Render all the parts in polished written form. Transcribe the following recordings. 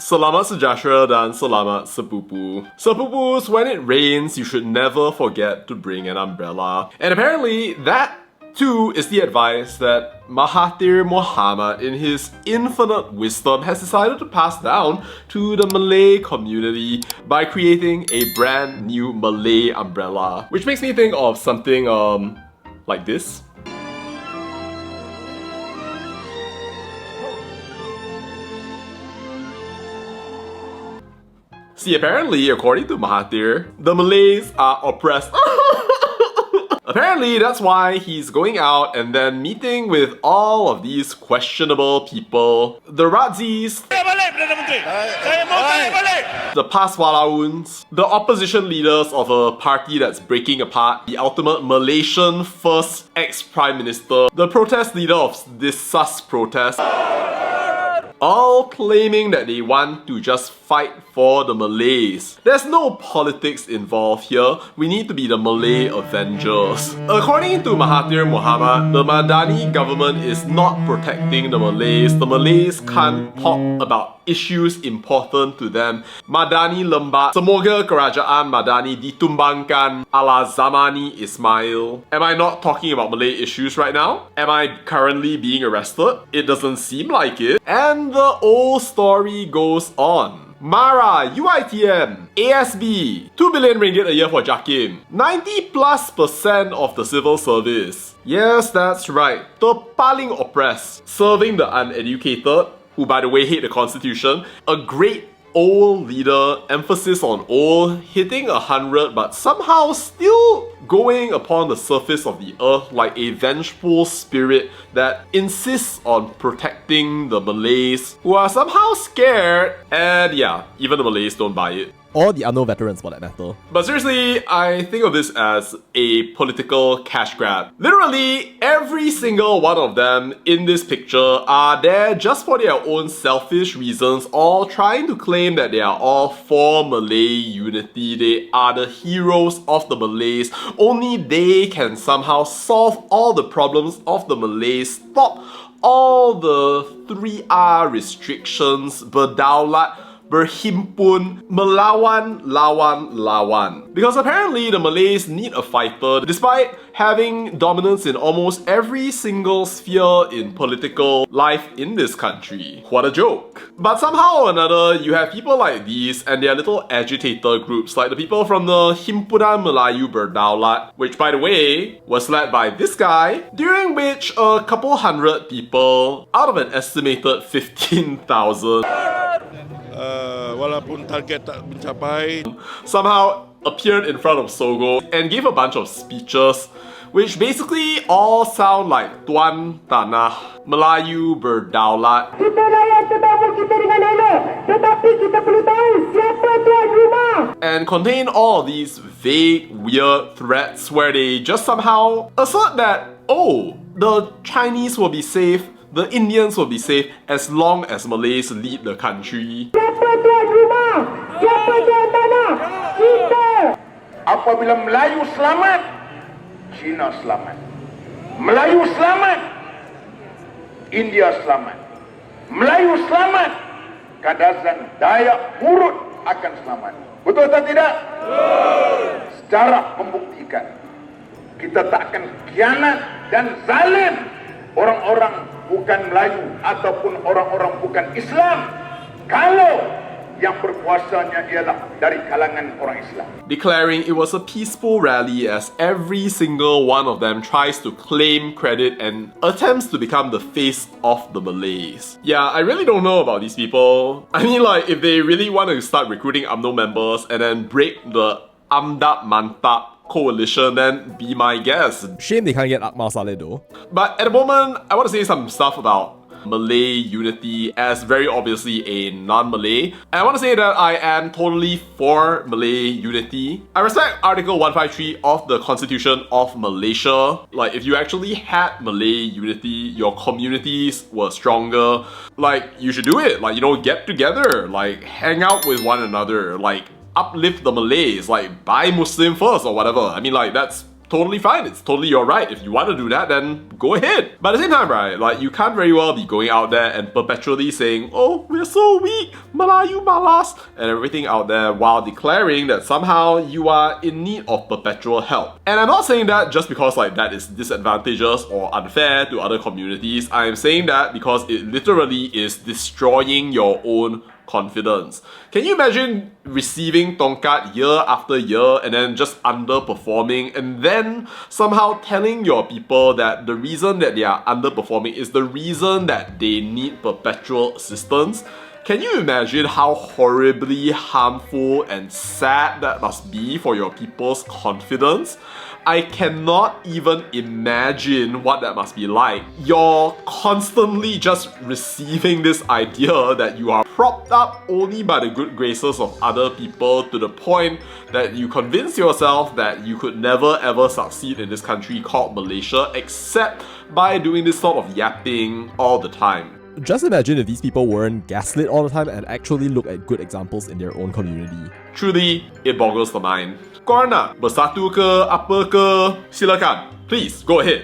Selamat sejahtera dan selamat sepupu. Sepupus, when it rains, you should never forget to bring an umbrella. And apparently, that too is the advice that Mahathir Mohamad, in his infinite wisdom, has decided to pass down to the Malay community by creating a brand new Malay umbrella. Which makes me think of something like this. See, apparently, according to Mahathir, the Malays are oppressed. Apparently, that's why he's going out and then meeting with all of these questionable people. The Razis, the Paswalauns, the opposition leaders of a party that's breaking apart, the ultimate Malaysian first ex-prime minister, the protest leader of this sus protest, all claiming that they want to just fight for the Malays. There's no politics involved here. We need to be the Malay Avengers. According to Mahathir Mohamad, the Madani government is not protecting the Malays. The Malays can't talk about issues important to them. Madani lembat. Semoga kerajaan Madani ditumbangkan ala Zamani Ismail. Am I not talking about Malay issues right now? Am I currently being arrested? It doesn't seem like it. And the old story goes on. Mara, UITM, ASB, 2 billion ringgit a year for Jakim, 90+% of the civil service. Yes, that's right, the paling oppressed, serving the uneducated, who by the way hate the constitution, a great old leader, emphasis on old, hitting 100 but somehow still going upon the surface of the earth like a vengeful spirit that insists on protecting the Malays, who are somehow scared, and yeah, even the Malays don't buy it. Or the UMNO veterans for that matter. But seriously, I think of this as a political cash grab. Literally, every single one of them in this picture are there just for their own selfish reasons, all trying to claim that they are all for Malay unity. They are the heroes of the Malays. Only they can somehow solve all the problems of the Malays, stop all the 3R restrictions, berdaulat, berhimpun, melawan, lawan. Because apparently the Malays need a fighter despite having dominance in almost every single sphere in political life in this country. What a joke. But somehow or another, you have people like these and their little agitator groups, like the people from the Himpunan Melayu Berdaulat, which by the way, was led by this guy, during which a couple hundred people, out of an estimated 15,000, walaupun target tak mencapai, somehow appeared in front of Sogo and gave a bunch of speeches which basically all sound like Tuan Tanah, Melayu Berdaulat. Kita layan tetamu kita dengan elok, tetapi kita perlu tahu siapa tuan rumah. And contain all these vague, weird threats where they just somehow assert that, oh, the Chinese will be safe, the Indians will be safe as long as Malays lead the country. Siapa tuan rumah? Siapa tuan tanah? Kita. Apabila Melayu selamat, Cina selamat. Melayu selamat, India selamat. Melayu selamat, Kadazan Dayak Murut akan selamat. Betul atau tidak? Sejarah membuktikan kita tak akan khianat dan zalim orang-orang bukan Melayu ataupun orang-orang bukan Islam kalau yang berkuasanya ialah dari kalangan orang Islam. Declaring it was a peaceful rally as every single one of them tries to claim credit and attempts to become the face of the Malays. Yeah, I really don't know about these people. I mean, like, if they really want to start recruiting UMNO members and then break the Amdap Mantap coalition, then be my guest. Shame they can't get Akmal Saleh though. But at the moment, I want to say some stuff about Malay unity as very obviously a non-Malay. And I want to say that I am totally for Malay unity. I respect Article 153 of the Constitution of Malaysia. Like, if you actually had Malay unity, your communities were stronger, like, you should do it. Like, you know, get together, like, hang out with one another, like, uplift the Malays, like, buy Muslim first or whatever. I mean, like, that's totally fine. It's totally your right. If you want to do that, then go ahead. But at the same time, right, like you can't very well be going out there and perpetually saying, oh, we're so weak, Melayu malas, and everything out there while declaring that somehow you are in need of perpetual help. And I'm not saying that just because like that is disadvantageous or unfair to other communities. I am saying that because it literally is destroying your own confidence. Can you imagine receiving tongkat year after year and then just underperforming and then somehow telling your people that the reason that they are underperforming is the reason that they need perpetual assistance? Can you imagine how horribly harmful and sad that must be for your people's confidence? I cannot even imagine what that must be like. You're constantly just receiving this idea that you are propped up only by the good graces of other people to the point that you convince yourself that you could never ever succeed in this country called Malaysia except by doing this sort of yapping all the time. Just imagine if these people weren't gaslit all the time and actually look at good examples in their own community. Truly, it boggles the mind. Korang nak bersatu ke, apa ke, silakan. Please, go ahead.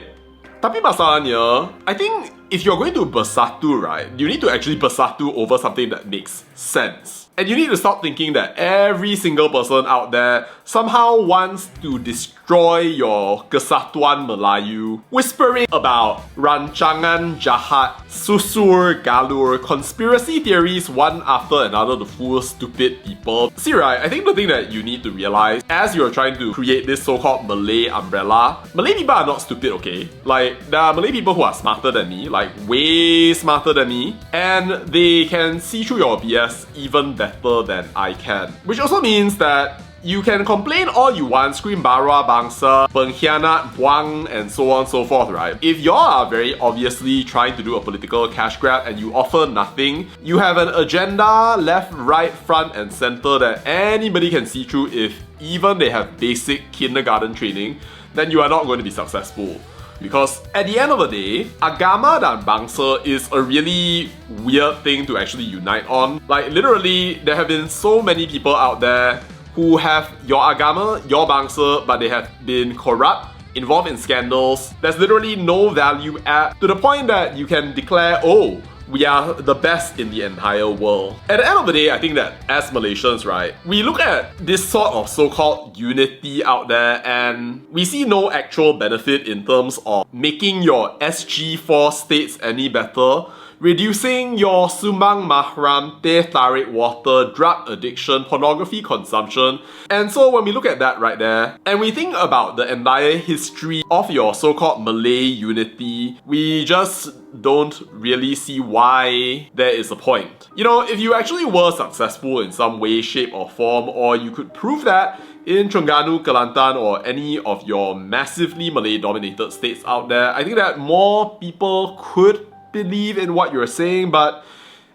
Tapi masalahnya, I think if you're going to bersatu, right, you need to actually bersatu over something that makes sense. And you need to stop thinking that every single person out there somehow wants to destroy your kesatuan Melayu, whispering about rancangan jahat, susur galur, conspiracy theories one after another to fool stupid people. See, right, I think the thing that you need to realize as you're trying to create this so-called Malay umbrella, Malay people are not stupid, okay? Like, there are Malay people who are smarter than me, like way smarter than me, and they can see through your BS even better than I can. Which also means that you can complain all you want, scream bara bangsa, pengkhianat, buang, and so on and so forth, right? If y'all are very obviously trying to do a political cash grab and you offer nothing, you have an agenda left, right, front, and center that anybody can see through if even they have basic kindergarten training, then you are not going to be successful. Because at the end of the day, agama dan bangsa is a really weird thing to actually unite on. Like literally, there have been so many people out there who have your agama, your bangsa, but they have been corrupt, involved in scandals. There's literally no value add to the point that you can declare, oh, we are the best in the entire world. At the end of the day, I think that as Malaysians, right, we look at this sort of so-called unity out there and we see no actual benefit in terms of making your SG4 states any better, reducing your sumbang mahram, teh tarik water, drug addiction, pornography consumption. And so when we look at that right there, and we think about the entire history of your so-called Malay unity, we just don't really see why there is a point. You know, if you actually were successful in some way, shape or form, or you could prove that in Terengganu, Kelantan, or any of your massively Malay-dominated states out there, I think that more people could believe in what you're saying, but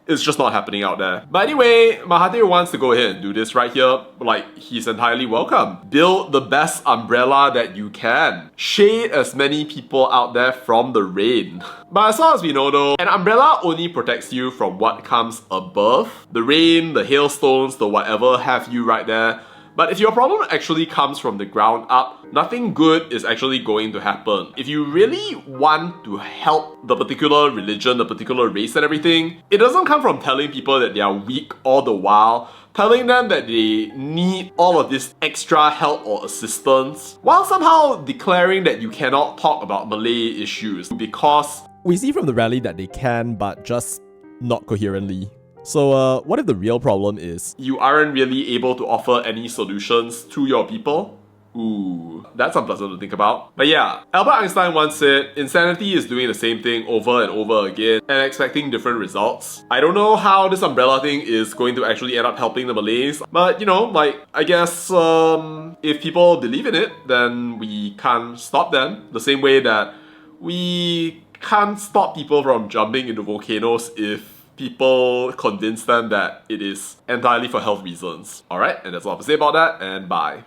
it's just not happening out there. But anyway, Mahathir wants to go ahead and do this right here. Like, he's entirely welcome. Build the best umbrella that you can. Shade as many people out there from the rain. But as far as we know though, an umbrella only protects you from what comes above. The rain, the hailstones, the whatever have you right there. But if your problem actually comes from the ground up, nothing good is actually going to happen. If you really want to help the particular religion, the particular race and everything, it doesn't come from telling people that they are weak all the while, telling them that they need all of this extra help or assistance, while somehow declaring that you cannot talk about Malay issues because We see from the rally that they can, but just not coherently. So what if the real problem is you aren't really able to offer any solutions to your people? Ooh, that's unpleasant to think about. But yeah, Albert Einstein once said, insanity is doing the same thing over and over again and expecting different results. I don't know how this umbrella thing is going to actually end up helping the Malays, but you know, like, I guess if people believe in it, then we can't stop them. The same way that we can't stop people from jumping into volcanoes if people convince them that it is entirely for health reasons. Alright, and that's all I have to say about that, and bye.